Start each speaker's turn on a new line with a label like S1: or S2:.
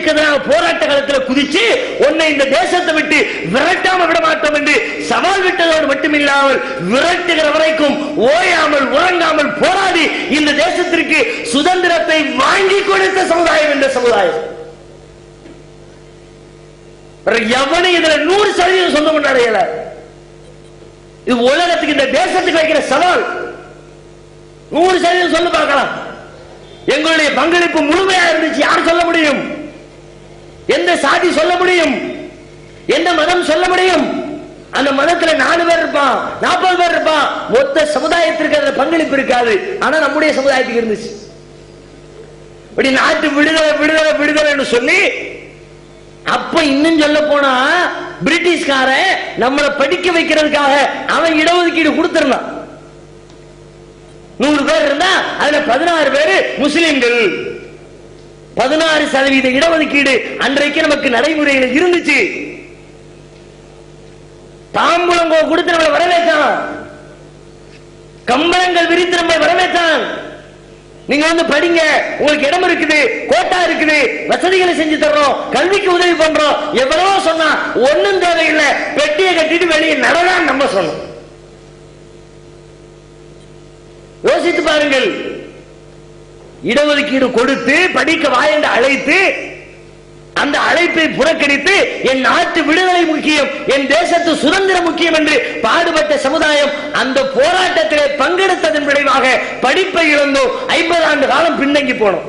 S1: இதுக்கு எதிராக போராட்ட காலத்தில் குதிச்சு உன்னை இந்த தேசத்தை விட்டு விரட்டாம விட மாட்டோம் என்று சவால் விட்டதோடு மட்டுமில்லாமல் விரட்டுகிற வரைக்கும் ஓயாமல் உறங்காமல் போராடி இந்த தேசத்திற்கு சுதந்திரத்தை வாங்கி கொடுத்த சமுதாயம் என்ற சமுதாயம். எவனை இதுல 100% சொந்தம் கொண்டாடையல. இது உலகத்துக்கு இந்த தேசத்துக்கு வைக்கிற சவால். 100% சொல்ல பார்க்கலாம். எங்களுடைய பங்களிப்பு முழுமையா இருந்துச்சு. யார் சொல்ல முடியும்? எந்த சாதி சொல்ல முடியும்? எந்த மதம் சொல்ல முடியும்? அந்த மதத்துல 4 பேர் இருப்பான், 40 பேர் இருப்பான். மொத்த சமுதாயத்திற்கு அந்த பங்களிப்பு இருக்காது. ஆனா நம்முடைய சமுதாயத்துக்கு இருந்துச்சு. இப்படி நாட்டு விடுதலை விடுதலை விடுதலை சொல்லி அப்ப இன்னும் சொல்ல போனா பிரிட்டிஷ்கார நம்மளை படிக்க வைக்கிறதுக்காக அவன் இடஒதுக்கீடு கொடுத்திருந்தான். 100 பேர் இருந்தா அதுல 16 பேர் முஸ்லிம்கள். 16% இடஒதுக்கீடு அன்றைக்கு நமக்கு நடைமுறையில் இருந்துச்சு. தாம்பூலங்கோ கொடுத்து நம்மளை வரவேற்றான். கம்பளங்கள் விரித்து நம்மை வரவேற்றான். நீங்க வந்து படிங்க, உங்களுக்கு இடம் இருக்குது, கோட்டா இருக்குது, வசதிகளை செஞ்சு தர்றோம், கல்விக்கு உதவி பண்றோம், எவ்வளவோ சொன்னா ஒன்னும் தேவையில்லை, பெட்டியை கட்டிட்டு வெளியே நடதான் நம்ம சொன்னோம். யோசித்து பாருங்கள். இடஒதுக்கீடு கொடுத்து படிக்க வாயென்று அழைத்து அந்த அழைப்பை புறக்கணித்து என் நாட்டு விடுதலை முக்கியம், என் தேசத்து சுதந்திரம் முக்கியம் என்று பாடுபட்ட சமுதாயம் அந்த போராட்டத்திலே பங்கெடுத்ததன் விளைவாக படிப்பை இழந்தோம். 50 ஆண்டு காலம் பின்தங்கி போனோம்.